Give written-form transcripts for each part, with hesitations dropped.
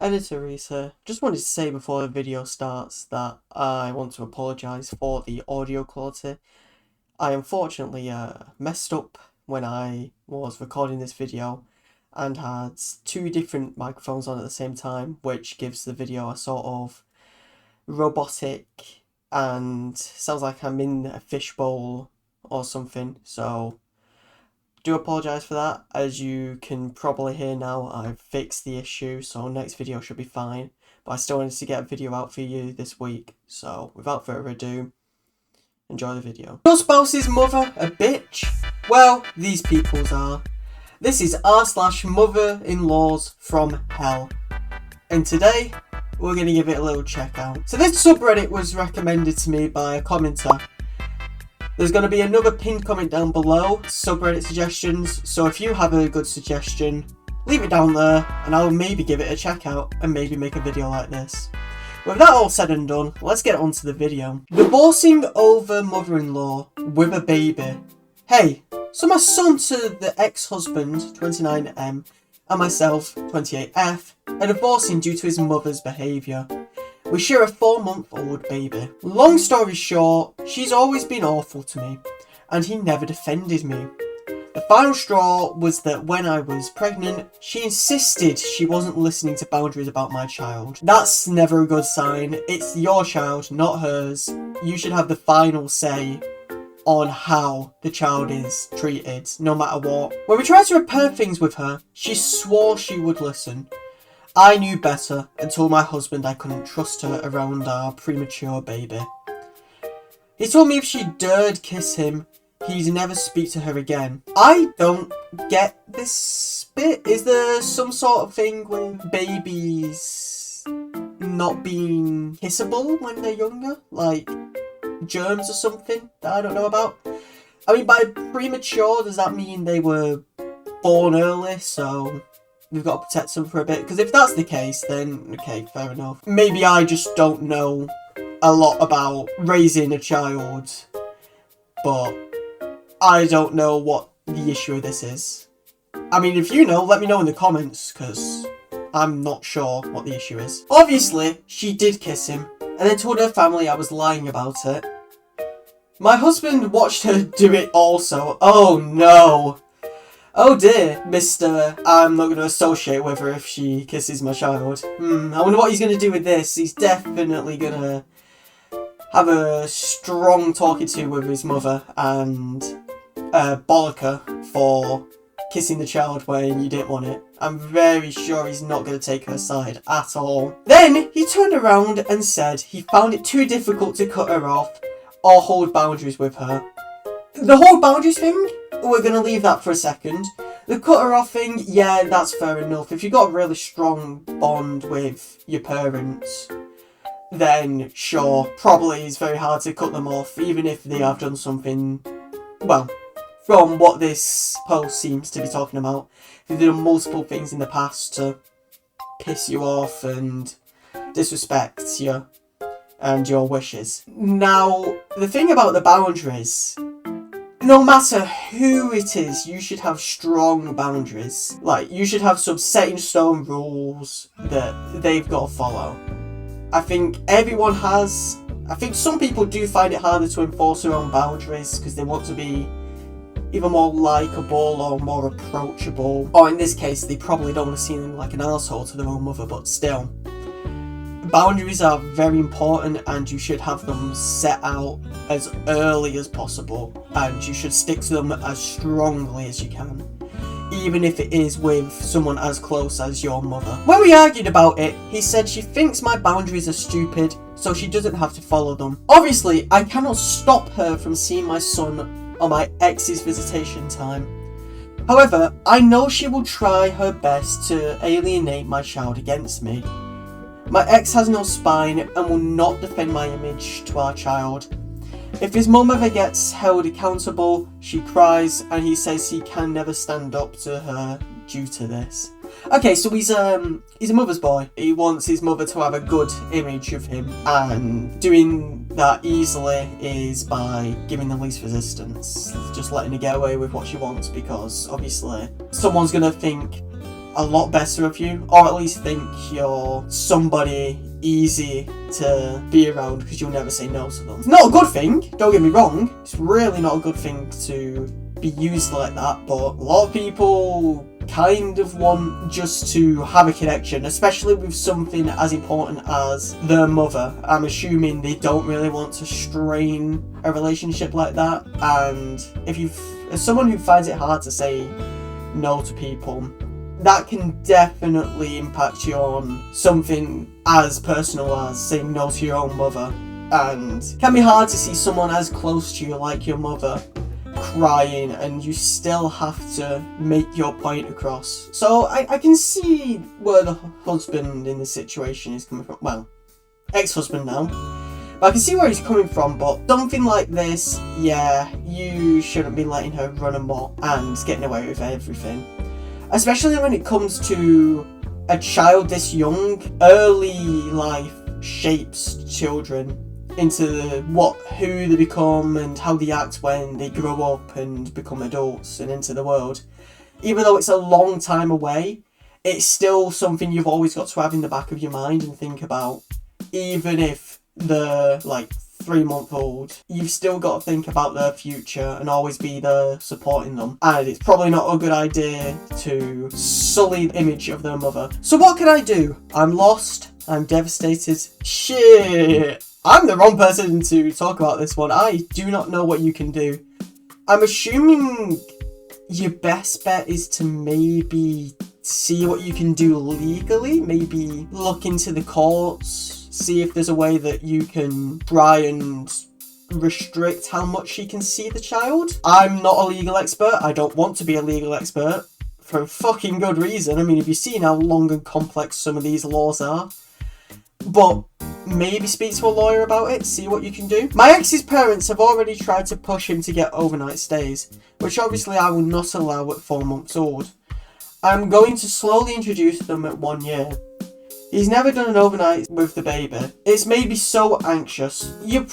Editor Reece here. Just wanted to say before the video starts that I want to apologise for the audio quality. I unfortunately messed up when I was recording this video and had two different microphones on at the same time, which gives the video a sort of robotic and sounds like I'm in a fishbowl or something, so do apologise for that. As you can probably hear now, I've fixed the issue, so next video should be fine. But I still wanted to get a video out for you this week, so without further ado, enjoy the video. Your spouse's mother a bitch? Well, these peoples are. This is r/motherinlaws from hell. And today, we're going to give it a little check out. So this subreddit was recommended to me by a commenter. There's going to be another pinned comment down below, subreddit suggestions, so if you have a good suggestion, leave it down there, and I'll maybe give it a check out, and maybe make a video like this. With that all said and done, let's get on to the video. Divorcing over mother-in-law with a baby. Hey, so my son to the ex-husband, 29M, and myself, 28F, are divorcing due to his mother's behaviour. We share a 4-month-old baby. Long story short, she's always been awful to me, and he never defended me. The final straw was that when I was pregnant, she insisted she wasn't listening to boundaries about my child. That's never a good sign. It's your child, not hers. You should have the final say on how the child is treated, no matter what. When we tried to repair things with her, she swore she would listen. I knew better and told my husband I couldn't trust her around our premature baby. He told me if she dared kiss him, he'd never speak to her again. I don't get this bit. Is there some sort of thing with babies not being kissable when they're younger? Like germs or something that I don't know about? I mean, by premature, does that mean they were born early, so we've got to protect them for a bit? Because if that's the case, then okay, fair enough. Maybe I just don't know a lot about raising a child, but I don't know what the issue of this is. I mean, if you know, let me know in the comments, because I'm not sure what the issue is. Obviously, she did kiss him, and then told her family I was lying about it. My husband watched her do it also. Oh no. Oh dear, Mr. I'm not going to associate with her if she kisses my child. I wonder what he's going to do with this. He's definitely going to have a strong talking to with his mother and bollock her for kissing the child when you didn't want it. I'm very sure he's not going to take her side at all. Then he turned around and said he found it too difficult to cut her off or hold boundaries with her. The whole boundaries thing? We're going to leave that for a second. The cut her off thing, yeah, that's fair enough. If you've got a really strong bond with your parents, then sure, probably it's very hard to cut them off, even if they have done something, well, from what this post seems to be talking about, if they've done multiple things in the past to piss you off and disrespect you and your wishes. Now, the thing about the boundaries, no matter who it is, you should have strong boundaries. Like, you should have some set in stone rules that they've got to follow. I think everyone has. I think some people do find it harder to enforce their own boundaries because they want to be either more likeable or more approachable. Or in this case, they probably don't want to seem like an asshole to their own mother, but still. Boundaries are very important and you should have them set out as early as possible, and you should stick to them as strongly as you can, even if it is with someone as close as your mother. When we argued about it, he said she thinks my boundaries are stupid, so she doesn't have to follow them. Obviously, I cannot stop her from seeing my son on my ex's visitation time. However, I know she will try her best to alienate my child against me. My ex has no spine and will not defend my image to our child. If his mum ever gets held accountable, she cries and he says he can never stand up to her due to this. Okay, so he's a mother's boy. He wants his mother to have a good image of him, and doing that easily is by giving the least resistance. Just letting her get away with what she wants, because obviously someone's going to think a lot better of you, or at least think you're somebody easy to be around because you'll never say no to them. It's not a good thing, don't get me wrong, it's really not a good thing to be used like that, but a lot of people kind of want just to have a connection, especially with something as important as their mother. I'm assuming they don't really want to strain a relationship like that, and as someone who finds it hard to say no to people, that can definitely impact you on something as personal as saying no to your own mother, and it can be hard to see someone as close to you like your mother crying and you still have to make your point across. So I can see where the husband in this situation is coming from. Well, ex-husband now. But I can see where he's coming from, but something like this, yeah, you shouldn't be letting her run amok and getting away with everything. Especially when it comes to a child this young. Early life shapes children into who they become and how they act when they grow up and become adults and into the world. Even though it's a long time away, it's still something you've always got to have in the back of your mind and think about. Even if they're like 3-month-old, you've still got to think about their future and always be there supporting them. And it's probably not a good idea to sully the image of their mother. So what can I do? I'm lost. I'm devastated. Shit. I'm the wrong person to talk about this one. I do not know what you can do. I'm assuming your best bet is to maybe see what you can do legally. Maybe look into the courts, see if there's a way that you can try and restrict how much she can see the child. I'm not a legal expert. I don't want to be a legal expert for a fucking good reason. I mean, have you seen how long and complex some of these laws are? But maybe speak to a lawyer about it, see what you can do. My ex's parents have already tried to push him to get overnight stays, which obviously I will not allow at 4 months old. I'm going to slowly introduce them at 1 year. He's never done an overnight with the baby. It's made me so anxious. You're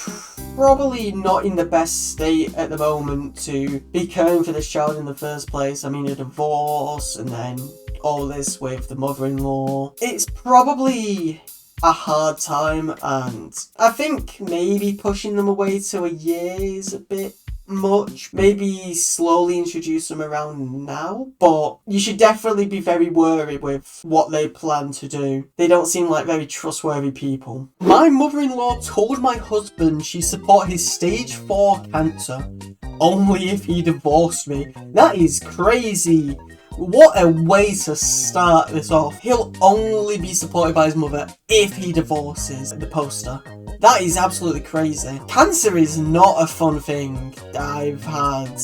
probably not in the best state at the moment to be caring for this child in the first place. I mean, a divorce and then all this with the mother-in-law. It's probably a hard time, and I think maybe pushing them away to a year is a bit much. Maybe slowly introduce them around now, but you should definitely be very wary with what they plan to do. They don't seem like very trustworthy people. My mother-in-law told my husband she support his stage 4 cancer only if he divorced me. That is crazy. What a way to start this off. He'll only be supported by his mother if he divorces the poster. That is absolutely crazy. Cancer is not a fun thing. I've had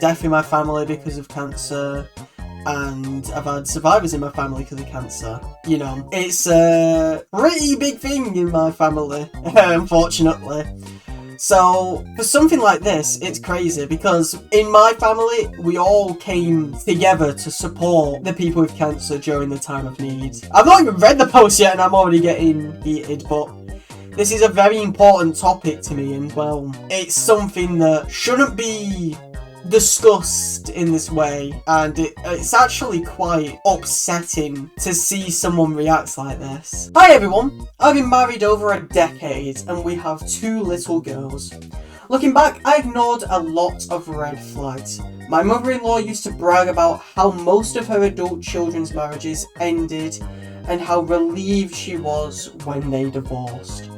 death in my family because of cancer, and I've had survivors in my family because of cancer. You know, it's a pretty big thing in my family, unfortunately. So, for something like this, it's crazy because in my family, we all came together to support the people with cancer during the time of need. I've not even read the post yet and I'm already getting heated, but this is a very important topic to me, and well, it's something that shouldn't be discussed in this way, and it's actually quite upsetting to see someone react like this. Hi everyone, I've been married over a decade and we have 2 little girls. Looking back, I ignored a lot of red flags. My mother-in-law used to brag about how most of her adult children's marriages ended and how relieved she was when they divorced.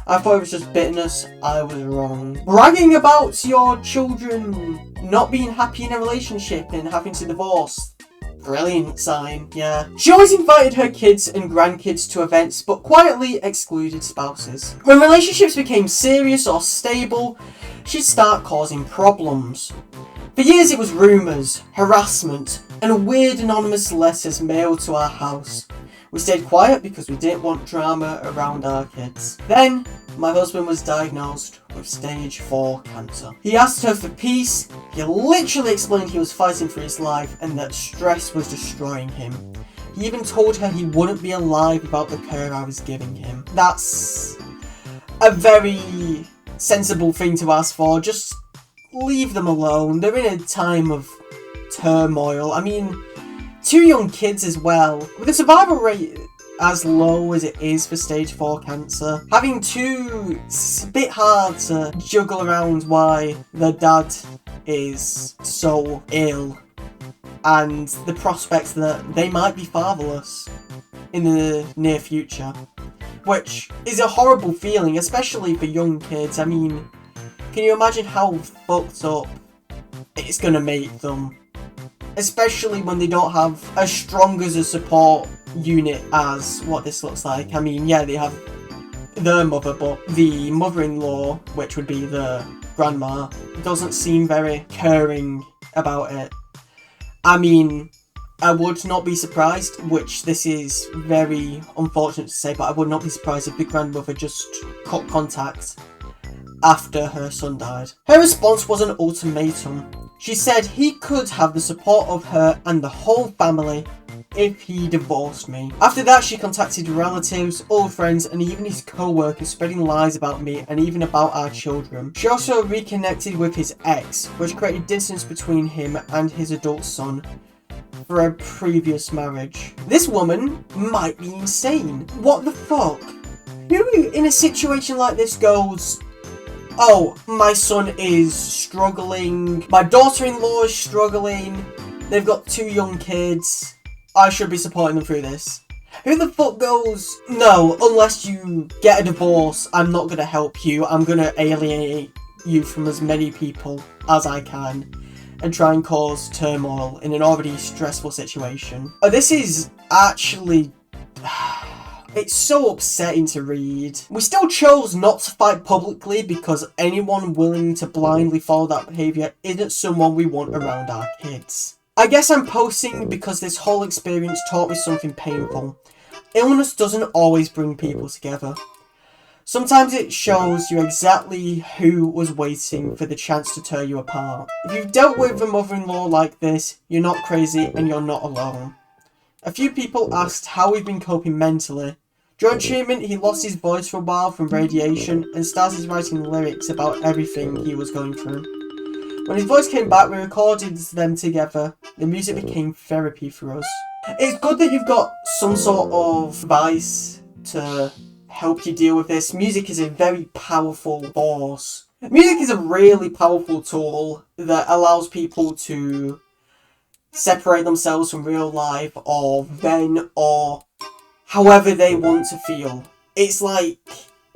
I thought it was just bitterness. I was wrong. Bragging about your children not being happy in a relationship and having to divorce. Brilliant sign, yeah. She always invited her kids and grandkids to events, but quietly excluded spouses. When relationships became serious or stable, she'd start causing problems. For years it was rumours, harassment, and weird anonymous letters mailed to our house. We stayed quiet because we didn't want drama around our kids. Then, my husband was diagnosed with stage 4 cancer. He asked her for peace. He literally explained he was fighting for his life and that stress was destroying him. He even told her he wouldn't be alive without the care I was giving him. That's a very sensible thing to ask for. Just leave them alone. They're in a time of turmoil. I mean, 2 young kids as well. With the survival rate as low as it is for stage 4 cancer, having 2, it's a bit hard to juggle around why the dad is so ill and the prospects that they might be fatherless in the near future, which is a horrible feeling, especially for young kids. I mean, can you imagine how fucked up it's gonna make them? Especially when they don't have as strong as a support unit as what this looks like. I mean, yeah, they have their mother, but the mother-in-law, which would be the grandma, doesn't seem very caring about it. I mean, I would not be surprised, which this is very unfortunate to say, but I would not be surprised if the grandmother just cut contact after her son died. Her response was an ultimatum. She said he could have the support of her and the whole family if he divorced me. After that, she contacted relatives, old friends, and even his co-workers, spreading lies about me and even about our children. She also reconnected with his ex, which created distance between him and his adult son for a previous marriage. This woman might be insane. What the fuck? Who in a situation like this goes, oh, my son is struggling, my daughter-in-law is struggling, they've got 2 young kids, I should be supporting them through this? Who the fuck goes, no, unless you get a divorce, I'm not going to help you, I'm going to alienate you from as many people as I can and try and cause turmoil in an already stressful situation. This is actually... it's so upsetting to read. We still chose not to fight publicly because anyone willing to blindly follow that behaviour isn't someone we want around our kids. I guess I'm posting because this whole experience taught me something painful. Illness doesn't always bring people together. Sometimes it shows you exactly who was waiting for the chance to tear you apart. If you've dealt with a mother-in-law like this, you're not crazy and you're not alone. A few people asked how we've been coping mentally. During treatment, he lost his voice for a while from radiation and started writing lyrics about everything he was going through. When his voice came back, we recorded them together. The music became therapy for us. It's good that you've got some sort of advice to help you deal with this. Music is a very powerful force. Music is a really powerful tool that allows people to separate themselves from real life or vent or however they want to feel. It's like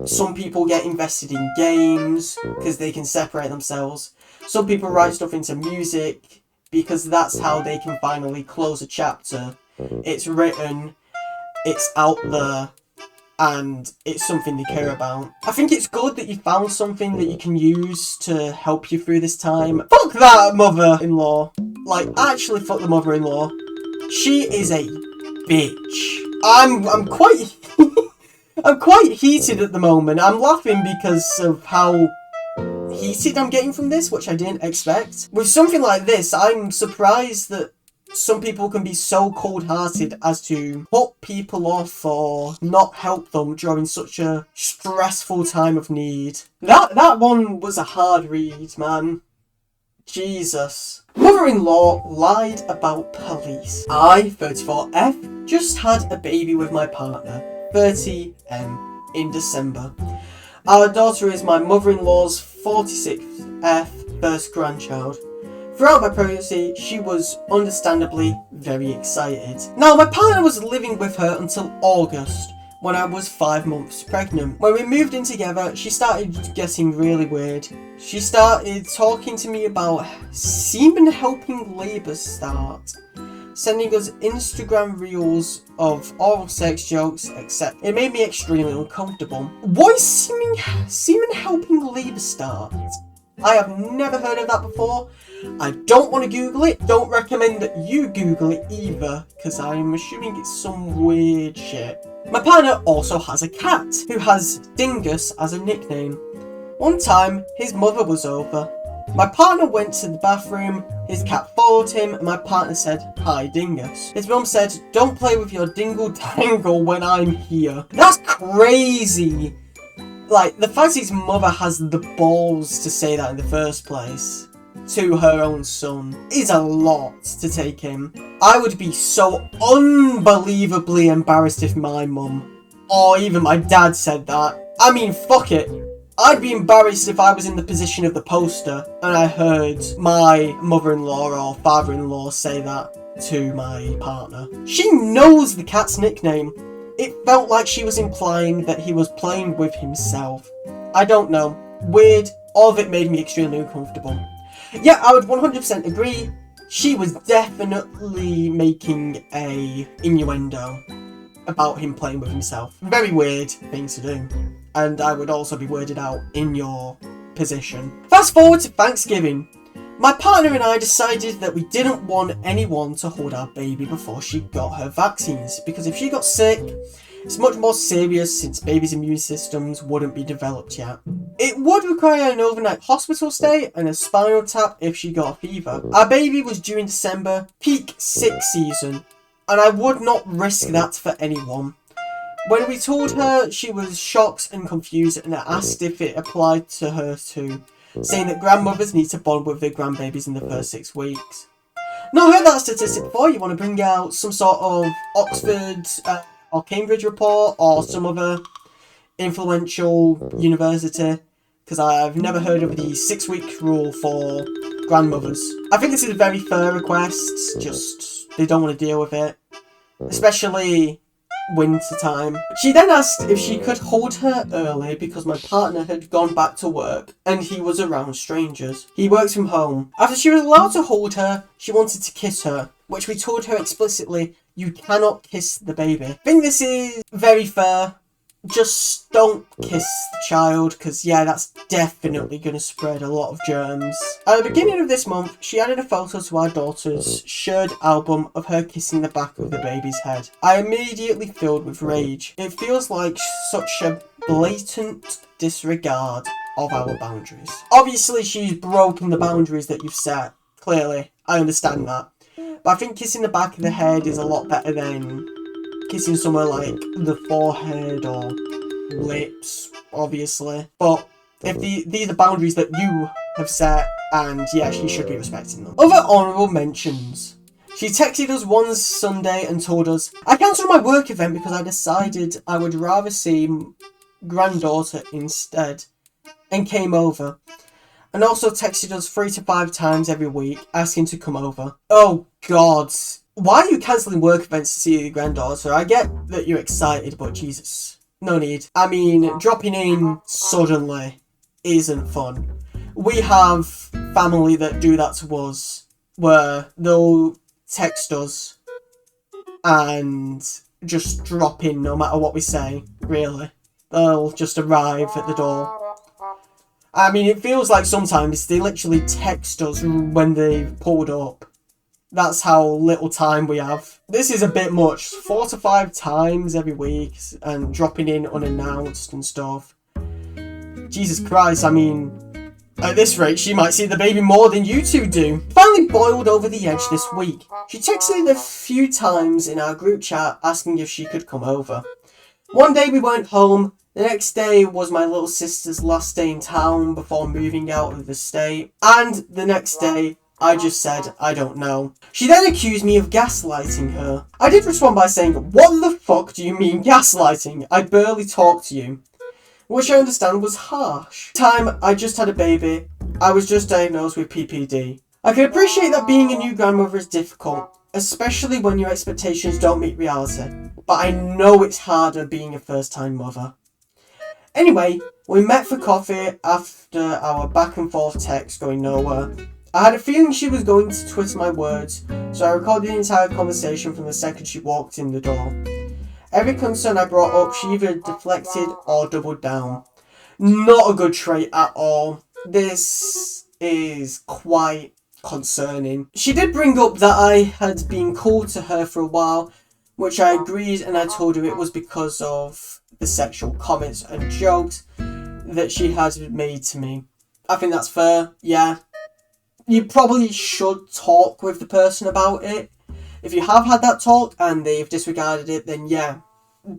some people get invested in games because they can separate themselves. Some people write stuff into music because that's how they can finally close a chapter. It's written, it's out there, and it's something they care about. I think it's good that you found something that you can use to help you through this time. Fuck that mother-in-law. Like, actually fuck the mother-in-law. She is a bitch. I'm quite... I'm quite heated at the moment. I'm laughing because of how heated I'm getting from this, which I didn't expect. With something like this, I'm surprised that some people can be so cold-hearted as to put people off or not help them during such a stressful time of need. That one was a hard read, man. Jesus. Mother-in-law lied about police. I, 34F, just had a baby with my partner, 30M, in December. Our daughter is my mother-in-law's 46F first grandchild. Throughout my pregnancy, she was understandably very excited. Now, my partner was living with her until August, when I was 5 months pregnant. When we moved in together, she started getting really weird. She started talking to me about semen helping labour start, sending us Instagram reels of oral sex jokes, etc. It made me extremely uncomfortable. What is semen helping labour start? I have never heard of that before. I don't want to Google it. Don't recommend that you Google it either, because I'm assuming it's some weird shit. My partner also has a cat, who has Dingus as a nickname. One time, his mother was over. My partner went to the bathroom, his cat followed him, and my partner said, "Hi, Dingus." His mum said, "Don't play with your dingle-dangle when I'm here." That's crazy! Like, the fact his mother has the balls to say that in the first place. to her own son is a lot to take in. I would be so unbelievably embarrassed if my mum or even my dad said that. I mean, fuck it. I'd be embarrassed if I was in the position of the poster and I heard my mother-in-law or father-in-law say that to my partner. She knows the cat's nickname. It felt like she was implying that he was playing with himself. I don't know. Weird. All of it made me extremely uncomfortable. Yeah, I would 100% agree. She was definitely making a innuendo about him playing with himself. Very weird thing to do. And I would also be weirded out in your position. Fast forward to Thanksgiving. My partner and I decided that we didn't want anyone to hold our baby before she got her vaccines, because if she got sick, it's much more serious since babies' immune systems wouldn't be developed yet. It would require an overnight hospital stay and a spinal tap if she got a fever. Our baby was due in December, peak sick season, and I would not risk that for anyone. When we told her, she was shocked and confused and asked if it applied to her too, saying that grandmothers need to bond with their grandbabies in the first 6 weeks. Not heard that statistic before. You want to bring out some sort of Oxford or Cambridge report or some other influential university? Because I've never heard of the 6-week rule for grandmothers. I think this is a very fair request, just they don't want to deal with it. Especially winter time. She then asked if she could hold her early because my partner had gone back to work and he was around strangers. He works from home. After she was allowed to hold her, she wanted to kiss her, which we told her explicitly, you cannot kiss the baby. I think this is very fair. Just don't kiss the child, because yeah, that's definitely going to spread a lot of germs. At the beginning of this month, she added a photo to our daughter's shared album of her kissing the back of the baby's head. I immediately filled with rage. It feels like such a blatant disregard of our boundaries. Obviously, she's broken the boundaries that you've set. Clearly, I understand that. But I think kissing the back of the head is a lot better than kissing somewhere like the forehead or lips, obviously. But if these are boundaries that you have set, and yeah, she should be respecting them. Other honourable mentions. She texted us one Sunday and told us, I cancelled my work event because I decided I would rather see granddaughter instead, and came over. And also texted us 3 to 5 times every week asking to come over. Oh God. Why are you cancelling work events to see your granddaughter? I get that you're excited, but Jesus, no need. I mean, dropping in suddenly isn't fun. We have family that do that to us, where they'll text us and just drop in no matter what we say, really. They'll just arrive at the door. I mean, it feels like sometimes they literally text us when they've pulled up. That's how little time we have. This is a bit much. 4 to 5 times every week and dropping in unannounced and stuff. Jesus Christ, I mean, at this rate, she might see the baby more than you two do. Finally boiled over the edge this week. She texted a few times in our group chat asking if she could come over. One day we weren't home. The next day was my little sister's last day in town before moving out of the state. And the next day, I just said, I don't know. She then accused me of gaslighting her. I did respond by saying, what the fuck do you mean gaslighting? I barely talk to you. Which I understand was harsh. Time I just had a baby. I was just diagnosed with PPD. I can appreciate that being a new grandmother is difficult, especially when your expectations don't meet reality. But I know it's harder being a first-time mother. Anyway, we met for coffee after our back and forth text going nowhere. I had a feeling she was going to twist my words, so I recorded the entire conversation from the second she walked in the door. Every concern I brought up, she either deflected or doubled down. Not a good trait at all. This is quite concerning. She did bring up that I had been cool to her for a while, which I agreed, and I told her it was because of the sexual comments and jokes that she had made to me. I think that's fair, yeah. You probably should talk with the person about it. If you have had that talk and they've disregarded it, then yeah,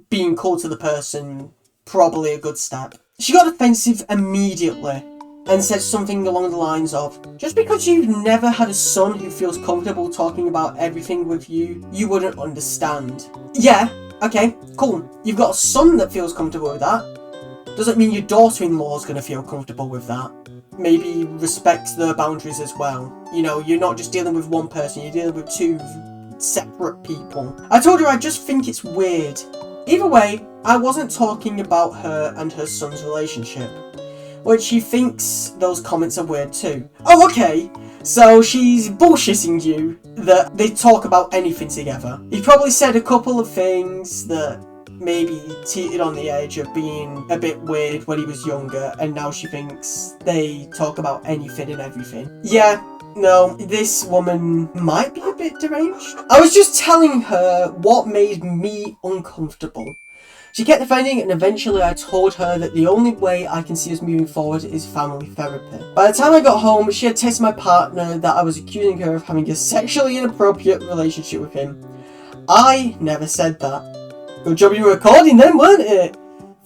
being cool to the person, probably a good step. She got offensive immediately. and said something along the lines of, just because you've never had a son who feels comfortable talking about everything with you, you wouldn't understand. Yeah, okay, cool. You've got a son that feels comfortable with that. Doesn't mean your daughter-in-law is going to feel comfortable with that. Maybe respect their boundaries as well. You know, you're not just dealing with one person, you're dealing with two separate people. I told her I just think it's weird. Either way, I wasn't talking about her and her son's relationship, which she thinks those comments are weird too. Oh, okay, so she's bullshitting you that they talk about anything together. He probably said a couple of things that maybe teetered on the edge of being a bit weird when he was younger, and now she thinks they talk about anything and everything. Yeah, no, this woman might be a bit deranged. I was just telling her what made me uncomfortable. She kept defending, and eventually I told her that the only way I can see us moving forward is family therapy. By the time I got home, she had texted my partner that I was accusing her of having a sexually inappropriate relationship with him. I never said that. Good job you were recording then, weren't it?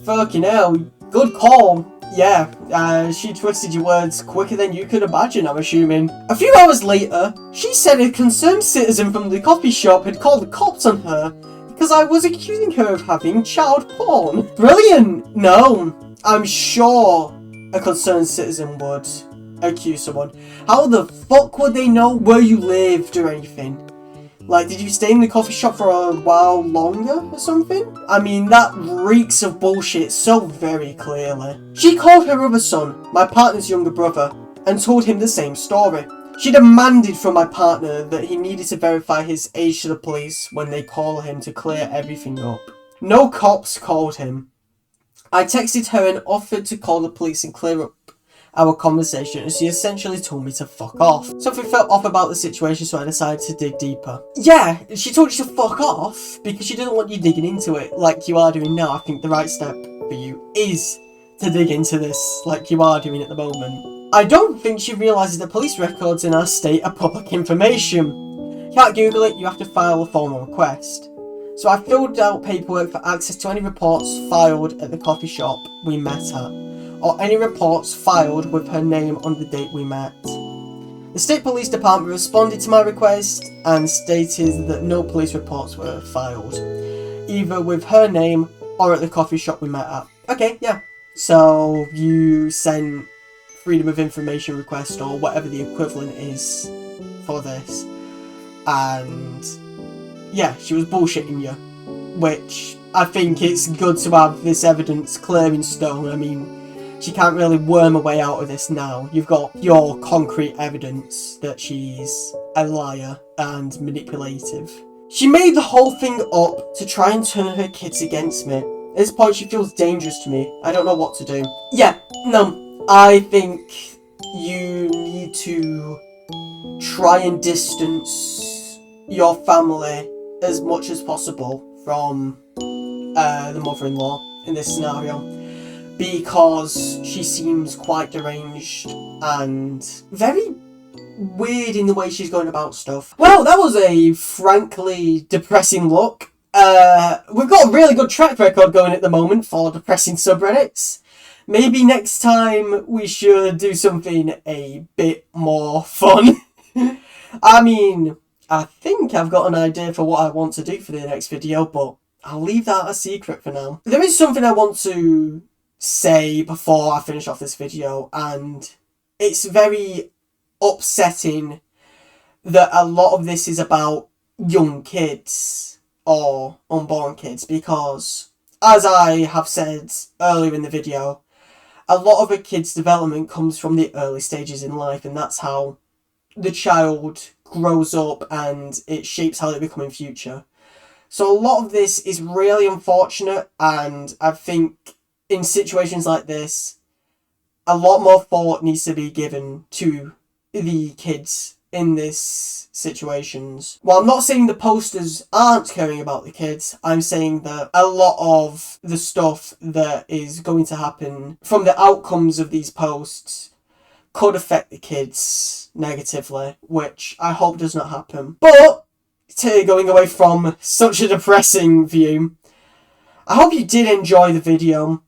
Fucking hell, good call. Yeah, she twisted your words quicker than you could imagine, I'm assuming. A few hours later, she said a concerned citizen from the coffee shop had called the cops on her because I was accusing her of having child porn. Brilliant! No, I'm sure a concerned citizen would accuse someone. How the fuck would they know where you lived or anything? Like, did you stay in the coffee shop for a while longer or something? I mean, that reeks of bullshit so very clearly. She called her other son, my partner's younger brother, and told him the same story. She demanded from my partner that he needed to verify his age to the police when they call him to clear everything up. No cops called him. I texted her and offered to call the police and clear up our conversation, and she essentially told me to fuck off. Something felt off about the situation, so I decided to dig deeper. Yeah, she told you to fuck off because she didn't want you digging into it like you are doing now. I think the right step for you is to dig into this like you are doing at the moment. I don't think she realises that police records in our state are public information. You can't Google it, you have to file a formal request. So I filled out paperwork for access to any reports filed at the coffee shop we met at, or any reports filed with her name on the date we met. The State Police Department responded to my request and stated that no police reports were filed, either with her name or at the coffee shop we met at. Okay, yeah. So you sent Freedom of Information request or whatever the equivalent is for this, and yeah, she was bullshitting you, which I think it's good to have this evidence clear in stone. I mean, she can't really worm her way out of this now. You've got your concrete evidence that she's a liar and manipulative. She made the whole thing up to try and turn her kids against me. At this point, she feels dangerous to me. I don't know what to do. Yeah, no, I think you need to try and distance your family as much as possible from the mother-in-law in this scenario, because she seems quite deranged and very weird in the way she's going about stuff. Well, that was a frankly depressing look. We've got a really good track record going at the moment for depressing subreddits. Maybe next time we should do something a bit more fun. I mean, I think I've got an idea for what I want to do for the next video, but I'll leave that a secret for now. There is something I want to say before I finish off this video, and it's very upsetting that a lot of this is about young kids or unborn kids, because as I have said earlier in the video, a lot of a kid's development comes from the early stages in life, and that's how the child grows up and it shapes how they become in future. So a lot of this is really unfortunate, and I think in situations like this, a lot more thought needs to be given to the kids in these situations. While I'm not saying the posters aren't caring about the kids, I'm saying that a lot of the stuff that is going to happen from the outcomes of these posts could affect the kids negatively, which I hope does not happen. But, going away from such a depressing view, I hope you did enjoy the video.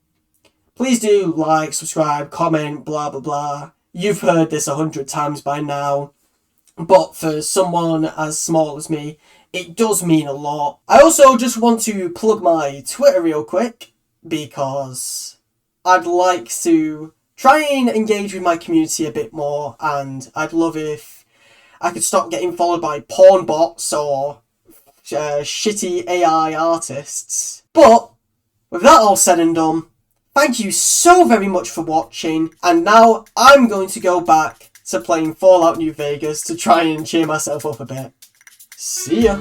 Please do like, subscribe, comment, blah blah blah. You've heard this 100 times by now, but for someone as small as me, it does mean a lot. I also just want to plug my Twitter real quick, because I'd like to try and engage with my community a bit more, and I'd love if I could stop getting followed by porn bots or shitty AI artists. But with that all said and done, thank you so very much for watching, and now I'm going to go back to playing Fallout New Vegas to try and cheer myself up a bit. See ya!